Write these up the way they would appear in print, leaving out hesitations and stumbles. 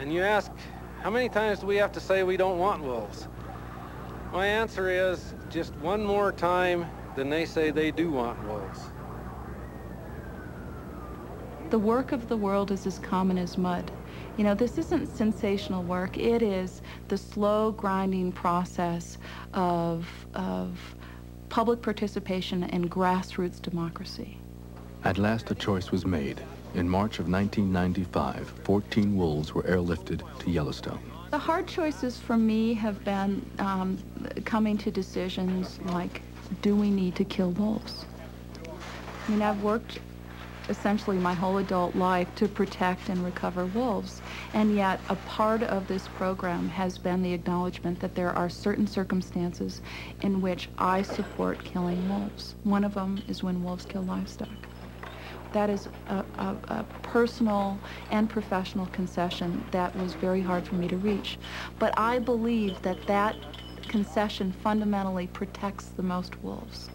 And you ask, how many times do we have to say we don't want wolves? My answer is just one more time than they say they do want wolves. The work of the world is as common as mud. You know, this isn't sensational work. It is the slow grinding process of public participation and grassroots democracy. At last a choice was made. In March of 1995, 14 wolves were airlifted to Yellowstone. The hard choices for me have been coming to decisions like, do we need to kill wolves? I mean, I've worked essentially my whole adult life to protect and recover wolves, and yet a part of this program has been the acknowledgement that there are certain circumstances in which I support killing wolves. One of them is when wolves kill livestock. That is a personal and professional concession that was very hard for me to reach. But I believe that that concession fundamentally protects the most wolves.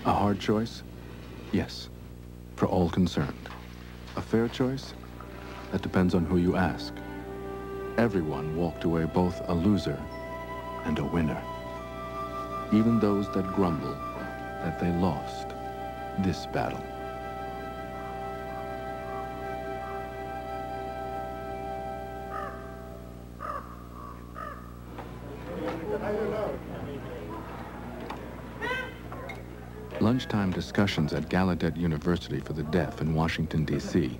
A hard choice? Yes, for all concerned. A fair choice? That depends on who you ask. Everyone walked away both a loser and a winner. Even those that grumble that they lost this battle. Lunchtime discussions at Gallaudet University for the Deaf in Washington, D.C.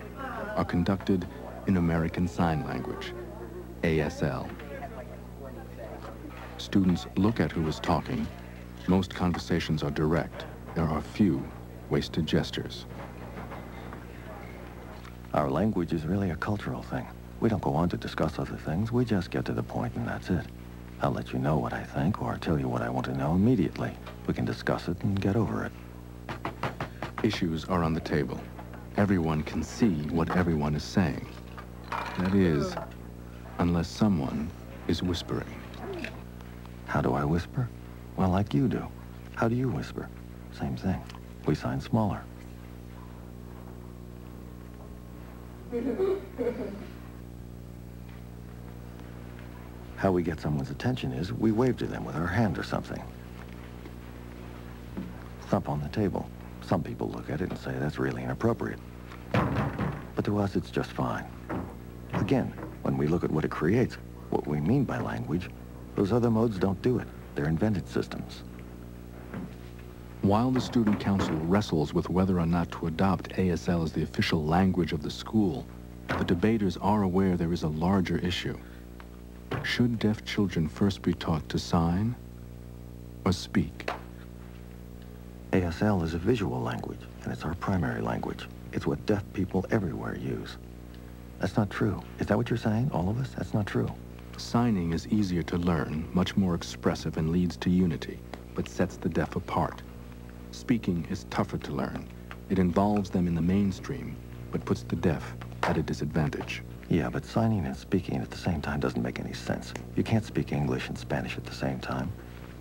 are conducted in American Sign Language, ASL. Students look at who is talking. Most conversations are direct. There are few wasted gestures. Our language is really a cultural thing. We don't go on to discuss other things. We just get to the point and that's it. I'll let you know what I think or tell you what I want to know immediately. We can discuss it and get over it. Issues are on the table. Everyone can see what everyone is saying. That is, unless someone is whispering. How do I whisper? Well, like you do. How do you whisper? Same thing. We sign smaller. How we get someone's attention is we wave to them with our hand or something. Thump on the table. Some people look at it and say that's really inappropriate. But to us, it's just fine. Again, when we look at what it creates, what we mean by language, those other modes don't do it. They're invented systems. While the Student Council wrestles with whether or not to adopt ASL as the official language of the school, the debaters are aware there is a larger issue. Should deaf children first be taught to sign or speak? ASL is a visual language, and it's our primary language. It's what deaf people everywhere use. That's not true. Is that what you're saying, all of us? That's not true. Signing is easier to learn, much more expressive, and leads to unity, but sets the deaf apart. Speaking is tougher to learn. It involves them in the mainstream, but puts the deaf at a disadvantage. Yeah, but signing and speaking at the same time doesn't make any sense. You can't speak English and Spanish at the same time.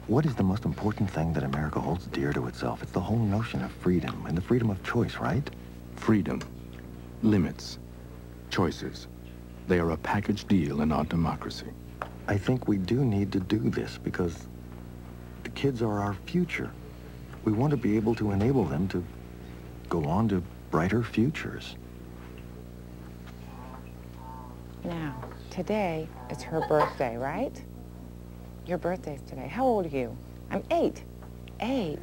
What is the most important thing that America holds dear to itself? It's the whole notion of freedom and the freedom of choice, right? Freedom, limits, choices. They are a package deal in our democracy. I think we do need to do this because the kids are our future. We want to be able to enable them to go on to brighter futures. Now, today is her birthday, right? Your birthday's today. How old are you? I'm 8. 8.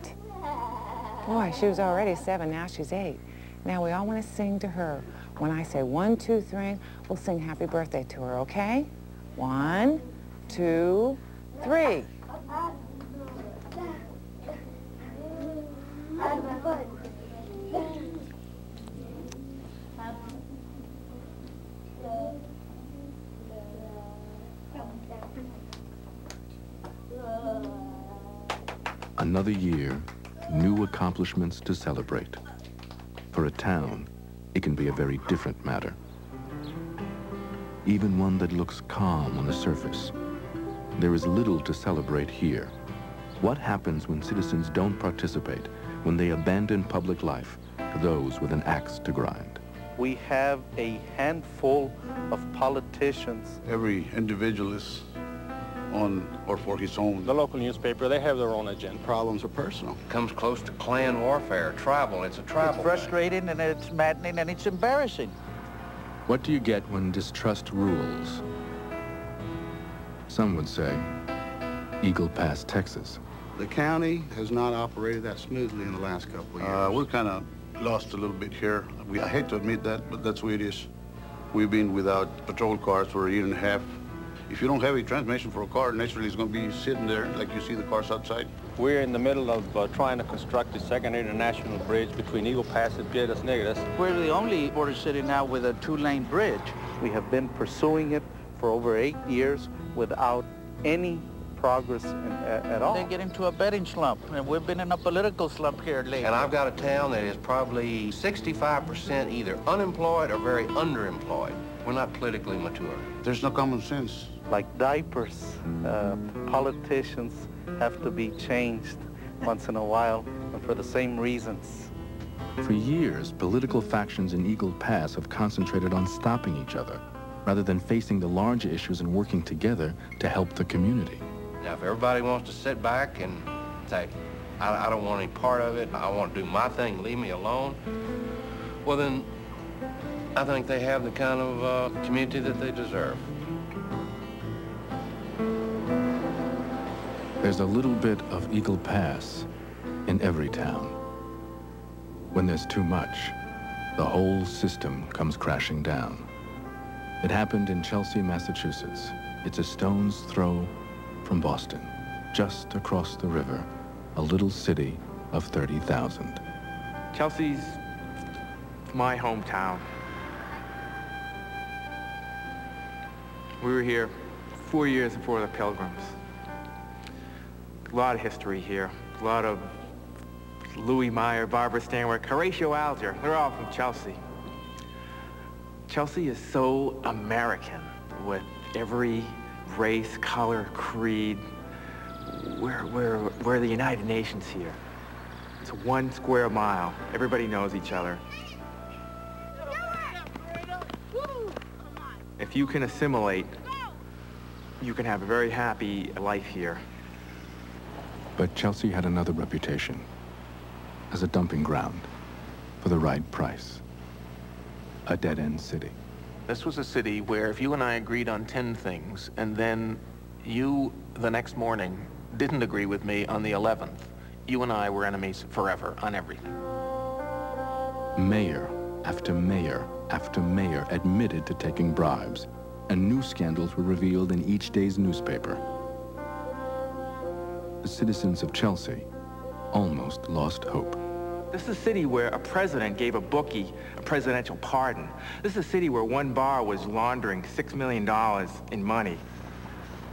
Boy, she was already 7, now she's 8. Now we all want to sing to her. When I say 1, 2, 3, we'll sing happy birthday to her, okay? 1, 2, 3. Another year, new accomplishments to celebrate. For a town, it can be a very different matter. Even one that looks calm on the surface. There is little to celebrate here. What happens when citizens don't participate, when they abandon public life to those with an axe to grind? we have a handful of politicians. Every individual is on or for his own. The local newspaper, they have their own agenda. Problems are personal. Comes close to clan warfare, tribal. It's a tribal. It's frustrating and it's maddening and it's embarrassing. What do you get when distrust rules? Some would say Eagle Pass, Texas. The county has not operated that smoothly in the last couple of years. We're kind of lost a little bit here. I hate to admit that, but that's the way it is. We've been without patrol cars for a year and a half. If you don't have a transmission for a car, naturally it's going to be sitting there like you see the cars outside. We're in the middle of trying to construct the second international bridge between Eagle Pass and Piedras Negras. We're the only border city now with a two-lane bridge. We have been pursuing it for over 8 years without any progress at all. They get into a betting slump, and we've been in a political slump here lately. And I've got a town that is probably 65% either unemployed or very underemployed. We're not politically mature. There's no common sense. Like diapers, politicians have to be changed once in a while, and for the same reasons. For years, political factions in Eagle Pass have concentrated on stopping each other, rather than facing the larger issues and working together to help the community. Now, if everybody wants to sit back and say, I don't want any part of it, I want to do my thing, leave me alone, well then, I think they have the kind of community that they deserve. There's a little bit of Eagle Pass in every town. When there's too much, the whole system comes crashing down. It happened in Chelsea, Massachusetts. It's a stone's throw from Boston, just across the river, a little city of 30,000. Chelsea's my hometown. We were here 4 years before the Pilgrims. A lot of history here. A lot of Louis Meyer, Barbara Stanwyck, Horatio Alger. They're all from Chelsea. Chelsea is so American, with every race, color, creed. We're the United Nations here. It's 1 square mile. Everybody knows each other. If you can assimilate, you can have a very happy life here. But Chelsea had another reputation, as a dumping ground for the right price. A dead-end city. This was a city where if you and I agreed on 10 things, and then you, the next morning, didn't agree with me on the 11th, you and I were enemies forever on everything. Mayor after mayor after mayor admitted to taking bribes, and new scandals were revealed in each day's newspaper. The citizens of Chelsea almost lost hope. This is a city where a president gave a bookie a presidential pardon. This is a city where one bar was laundering $6 million in money.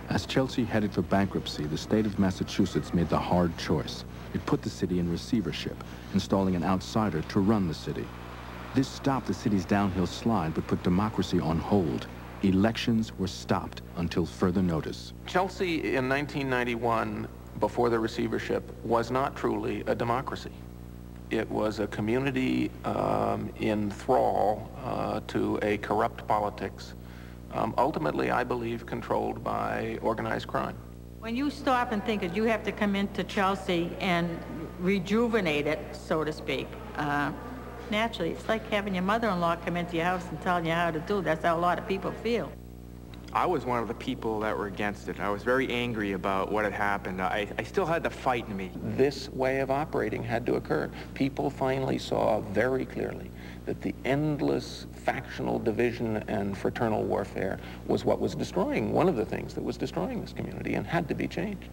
As Chelsea headed for bankruptcy, the state of Massachusetts made the hard choice. It put the city in receivership, installing an outsider to run the city. This stopped the city's downhill slide, but put democracy on hold. Elections were stopped until further notice. Chelsea in 1991, before the receivership, was not truly a democracy. It was a community in thrall to a corrupt politics, ultimately, I believe, controlled by organized crime. When you stop and think that you have to come into Chelsea and rejuvenate it, so to speak, naturally, it's like having your mother-in-law come into your house and telling you how to do. That's how a lot of people feel. I was one of the people that were against it. I was very angry about what had happened. I still had the fight in me. This way of operating had to occur. People finally saw very clearly that the endless factional division and fraternal warfare was what was destroying, one of the things that was destroying this community, and had to be changed.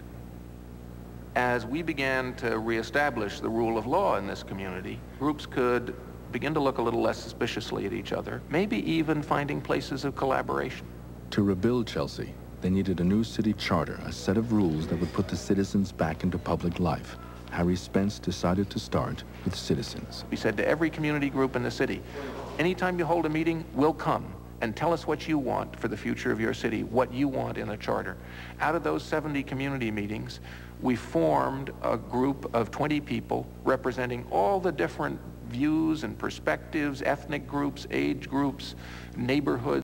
As we began to reestablish the rule of law in this community, groups could begin to look a little less suspiciously at each other, maybe even finding places of collaboration. To rebuild Chelsea, they needed a new city charter, a set of rules that would put the citizens back into public life. Harry Spence decided to start with citizens. We said to every community group in the city, anytime you hold a meeting, we'll come and tell us what you want for the future of your city, what you want in a charter. Out of those 70 community meetings, we formed a group of 20 people representing all the different views and perspectives, ethnic groups, age groups, neighborhoods.